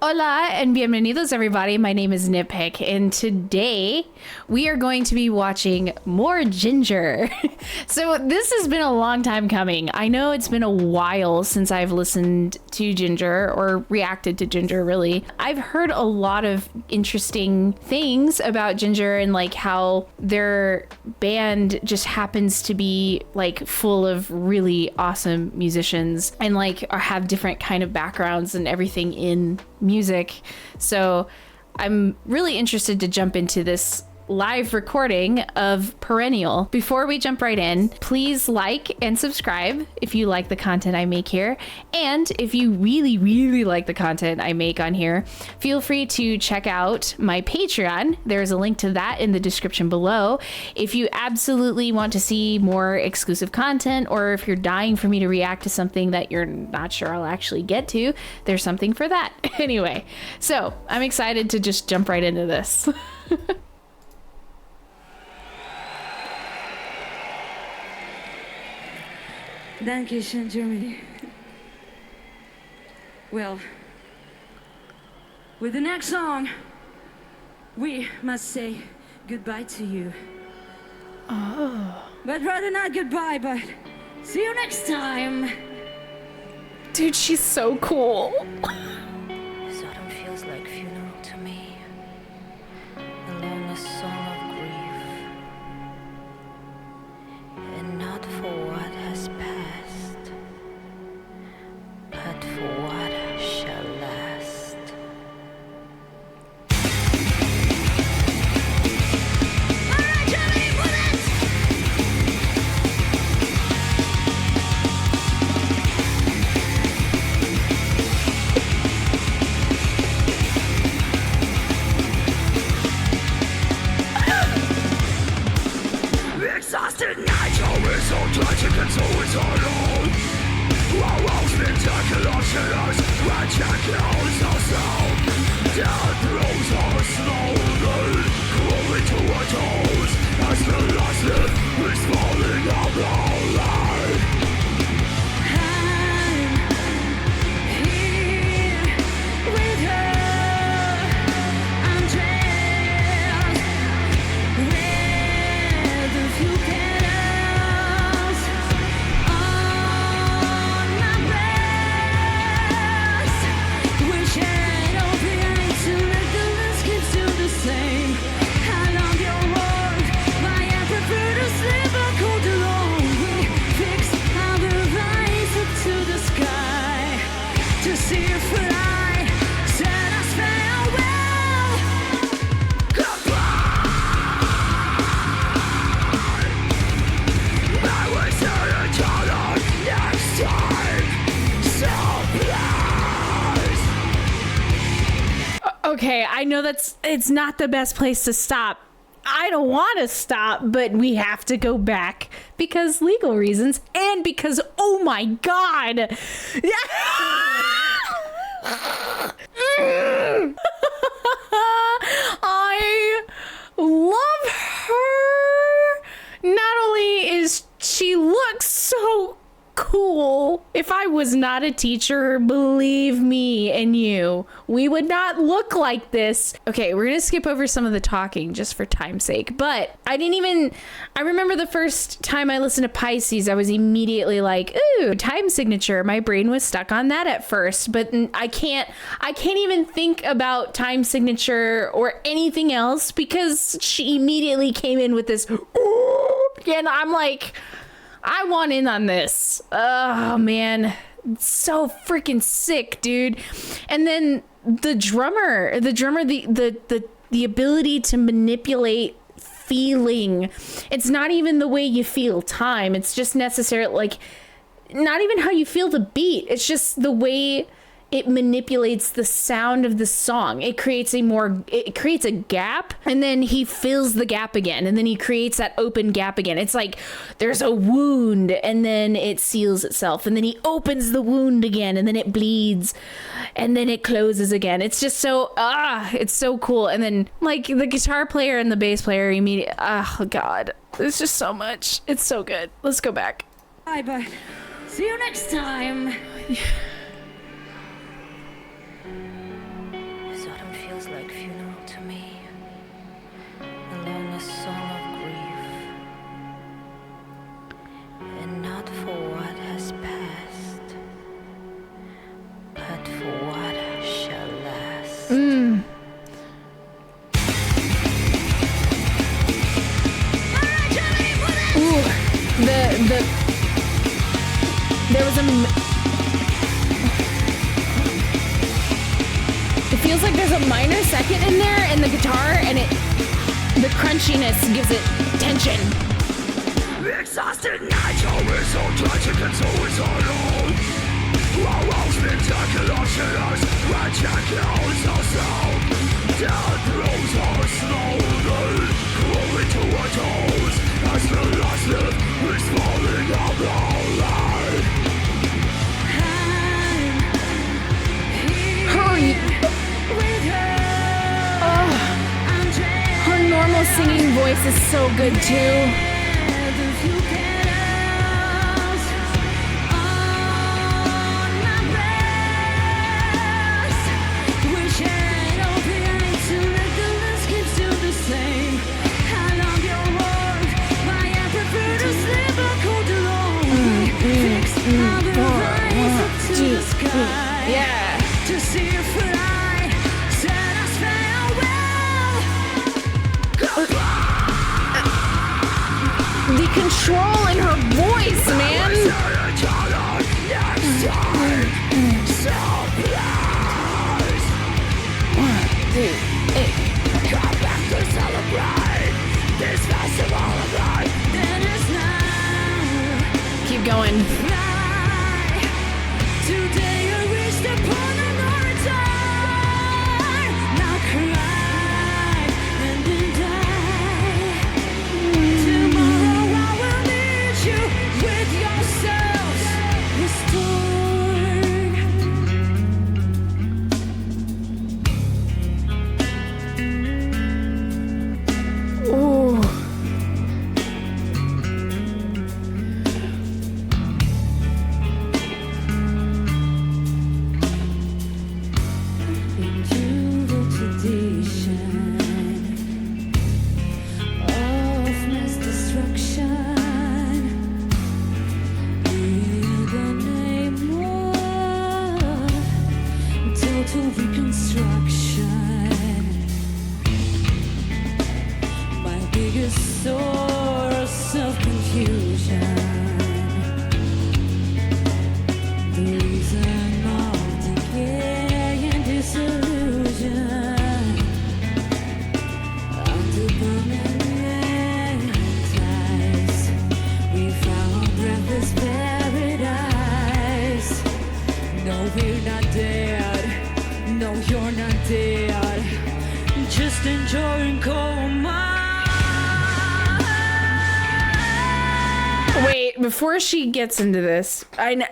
Hola and bienvenidos everybody. My name is NittPicc and today we are going to be watching more Jinjer. So this has been a long time coming. I know it's been a while since I've listened to Jinjer or reacted to Jinjer really. I've heard a lot of interesting things about Jinjer and like how their band just happens to be like full of really awesome musicians and like have different kind of backgrounds and everything in music. So I'm really interested to jump into this live recording of Perennial. Before we jump right in, please like and subscribe if you like the content I make here. And if you really like the content I make on here, feel free to check out my Patreon. There's a link to that in the description below. If you absolutely want to see more exclusive content, or if you're dying for me to react to something that you're not sure I'll actually get to, there's something for that. Anyway, so I'm excited to just jump right into this. Dankeschön, Germany. Well, with the next song, we must say goodbye to you. Oh. But rather not goodbye, but see you next time. Dude, she's so cool. This autumn feels like funeral to me. The longest song of grief. And not for what has passed, but for what shall last. Alright, Germany, with it! Exhausted nights, always so tragic and so eternal. Our walls been calculations, when kills us all. Death throws us slowly, crawling to our toes, as the last live is falling out of life. I'm here with her. I'm dressed with a few petals on my breast. Wishing open to let the landscape still the same. How long you'll walk, but I prefer to sleep a cold alone. We fix our eyes up to the sky to see if fly. Said us farewell. I will see each other next time. So please. Okay, I know it's not the best place to stop. I don't want to stop, but we have to go back because legal reasons and because, oh my God. I love her. Not only is she looks so cool. If I was not a teacher, believe me and you, we would not look like this. Okay, we're gonna skip over some of the talking just for time's sake, but I remember the first time I listened to Pisces, I was immediately like, ooh, time signature. My brain was stuck on that at first, but I can't even think about time signature or anything else because she immediately came in with this, ooh, and I'm like, I want in on this. Oh man, it's so freaking sick, dude. And then the drummer, the ability to manipulate feeling. It's not even the way you feel time. It's just necessarily like not even how you feel the beat. It's just the way it manipulates the sound of the song. It creates a gap, and then he fills the gap again, and then he creates that open gap again. It's like there's a wound, and then it seals itself, and then he opens the wound again, and then it bleeds, and then it closes again. It's just so it's so cool. And then like the guitar player and the bass player immediately, oh God, there's just so much. It's so good. Let's go back. Bye bye. See you next time. feels like funeral to me. The lonely song of grief. And not for what has passed, but for what shall last. Ooh, there was it feels like there's a minor second in there and the guitar and the crunchiness gives it tension. Exhausted nature is so tragic and so is alone. Our spectacular shadows, ridiculous our sound. Death throws our slowly, crawling to our toes. As the last lift is falling out our life. Her normal singing voice is so good too. Yeah. To see you fly, set us farewell. The control in her voice, man. Come back to celebrate this festival of life. That is now. Keep going. Today you reached the point of no return. Now cry and then die. Tomorrow I will meet you with yourselves restored. Ooh. Source of confusion, the reason of decay and disillusion, under permanent ties, we found breathless paradise. No, we're not dead. No, you're not dead. Just enjoying coma. Wait, before she gets into this, and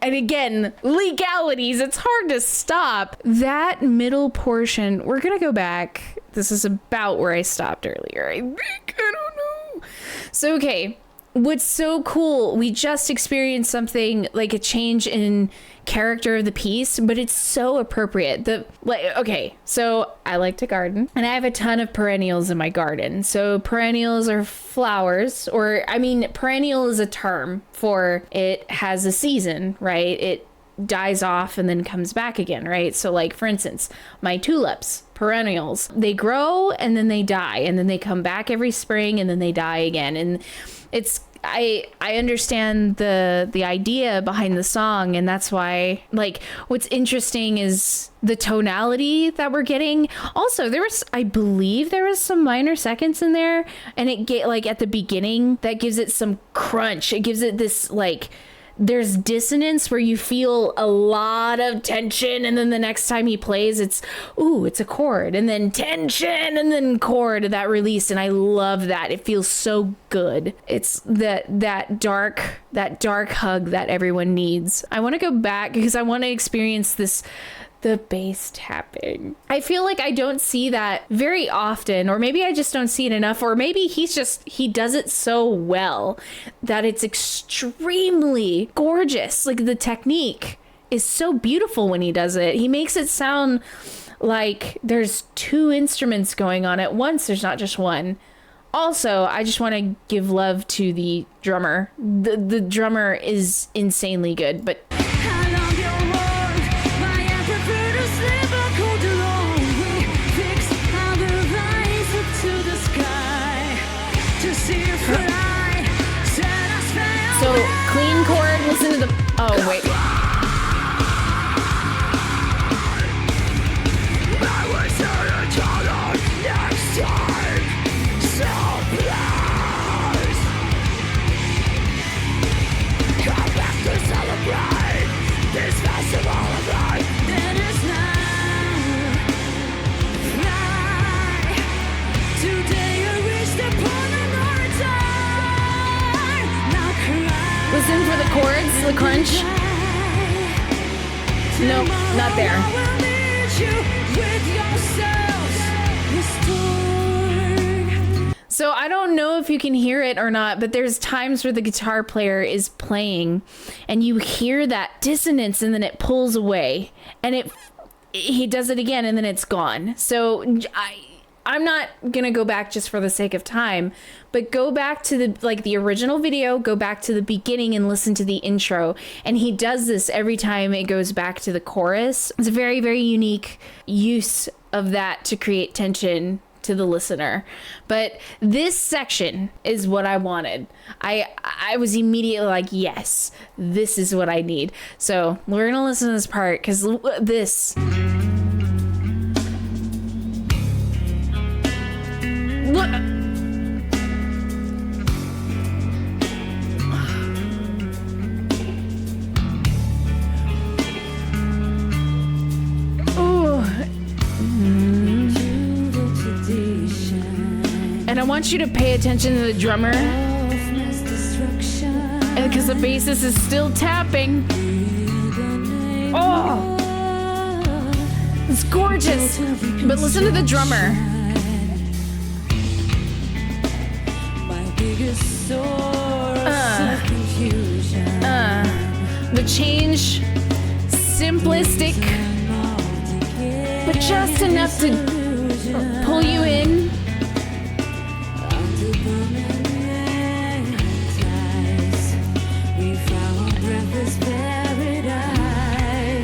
again, legalities, it's hard to stop. That middle portion, we're gonna go back. This is about where I stopped earlier, I think. I don't know. So, okay, what's so cool, we just experienced something like a change in character of the piece, but it's so appropriate. Okay, so I like to garden and I have a ton of perennials in my garden. So perennials are flowers, or I mean, perennial is a term for it has a season, right? It dies off and then comes back again, right? So like, for instance, my tulips, perennials, they grow and then they die and then they come back every spring and then they die again. And it's, I understand the idea behind the song, and that's why, like, what's interesting is the tonality that we're getting. Also, I believe there was some minor seconds in there, and it get like at the beginning that gives it some crunch. It gives it this like, there's dissonance where you feel a lot of tension, and then the next time he plays, it's a chord, and then tension, and then chord, that release, and I love that. It feels so good. It's that dark hug that everyone needs. I want to go back because I want to experience the bass tapping. I feel like I don't see that very often, or maybe I just don't see it enough, or maybe he does it so well that it's extremely gorgeous. Like, the technique is so beautiful when he does it. He makes it sound like there's two instruments going on at once. There's not just one. Also, I just want to give love to the drummer. The drummer is insanely good, but How long you'll walk, why I prefer to sleep a cold lonely. Fix how the rise up to the sky to see you fly. Set us free. so clean chord, listen to the, oh wait. I will turn each other next time. So please come back to celebrate this festival of life. Then it's now. Fly. Today you reached the point of no return. Now cry. Listen for the chords, the crunch. Nope, not there. I will meet you with yourselves restored. So I don't know if you can hear it or not, but there's times where the guitar player is playing and you hear that dissonance and then it pulls away and he does it again and then it's gone. So I'm not gonna go back just for the sake of time, but go back to the original video, go back to the beginning and listen to the intro. And he does this every time it goes back to the chorus. It's a very, very unique use of that to create tension to the listener. But this section is what I wanted. I was immediately like, yes, this is what I need. So we're gonna listen to this part because this. Look. Ooh. And I want you to pay attention to the drummer because the bassist is still tapping. Oh, it's gorgeous. But listen to the drummer. The change, simplistic, but just enough to pull you in.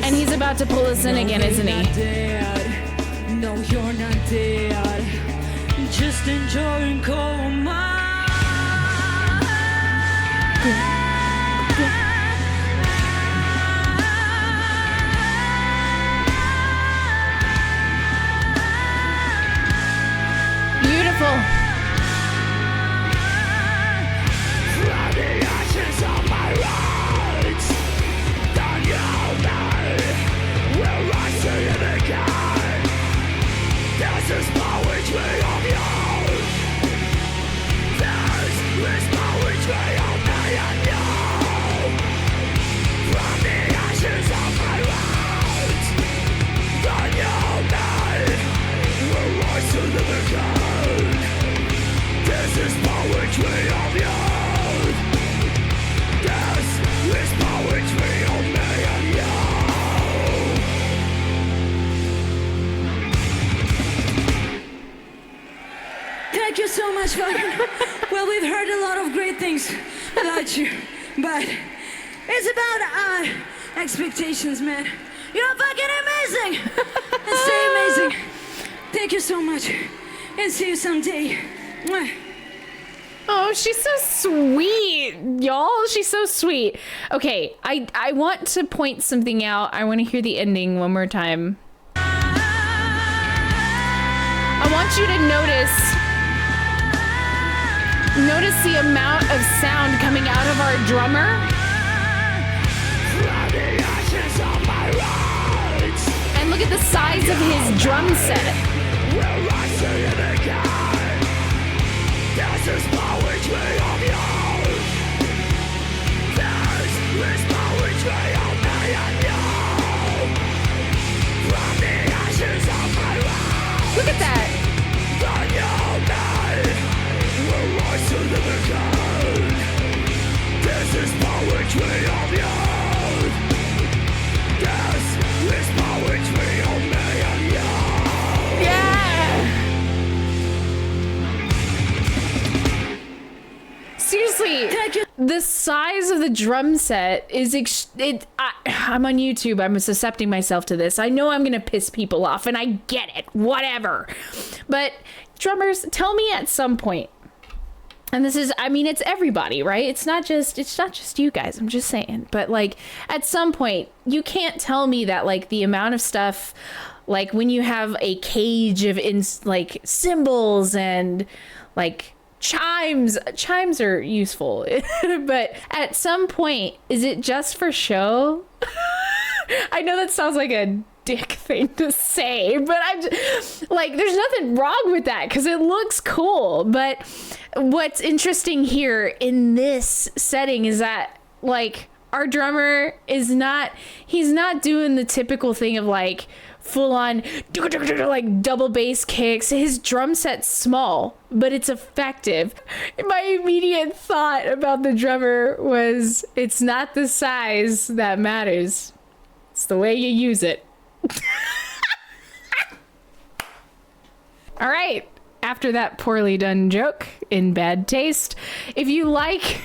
And he's about to pull us in again, isn't he? No, you're not dead. Just enjoying coma. Beautiful. From the ashes of my rights, the new man will rise to you again. This is poetry of you. This is poetry of me and you. From the ashes of my rights, the new man will rise to live again. This is poetry of you. This is poetry of me and you. Thank you so much, Wacken. Well, we've heard a lot of great things about you, but it's about our expectations, man. You're fucking amazing! And stay amazing. Thank you so much, and see you someday. Mwah. Oh, she's so sweet, y'all. She's so sweet. Okay, I want to point something out. I want to hear the ending one more time. I want you to notice the amount of sound coming out of our drummer. From the ashes of my rights, And look at the size of his drum set. will rise to you again. This is poetry of you. This is poetry of me and you. From the ashes of my rights, Look at that. the new man will rise to live again. This is poetry of you. This is poetry of me and you. the size of the drum set is I'm on YouTube. I'm suscepting myself to this. I know I'm gonna piss people off, and I get it, whatever. But drummers, tell me at some point, and this is, I mean, it's everybody, right? It's not just you guys, I'm just saying. But like, at some point, you can't tell me that like the amount of stuff, like when you have a cage of like cymbals and like chimes are useful. But at some point, is it just for show? I know that sounds like a dick thing to say, but I'm just, like, there's nothing wrong with that because it looks cool. But what's interesting here in this setting is that like our drummer is not, he's not doing the typical thing of like full on like double bass kicks. His drum set's small, but it's effective. My immediate thought about the drummer was, it's not the size that matters, it's the way you use it. All right, after that poorly done joke in bad taste, if you like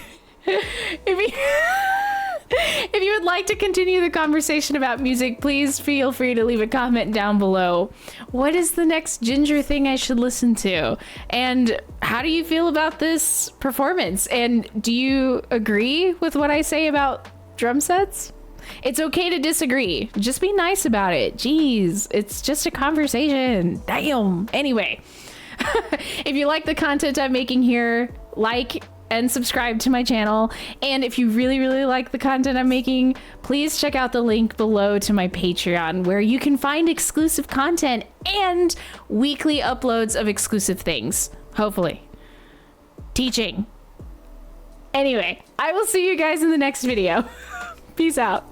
if you would like to continue the conversation about music, please feel free to leave a comment down below. What is the next Jinjer thing I should listen to? And how do you feel about this performance? And do you agree with what I say about drum sets? It's okay to disagree. Just be nice about it. Jeez, it's just a conversation. Damn. Anyway, if you like the content I'm making here, like and subscribe to my channel. And if you really, really like the content I'm making, please check out the link below to my Patreon, where you can find exclusive content and weekly uploads of exclusive things. Hopefully. Teaching. Anyway, I will see you guys in the next video. Peace out.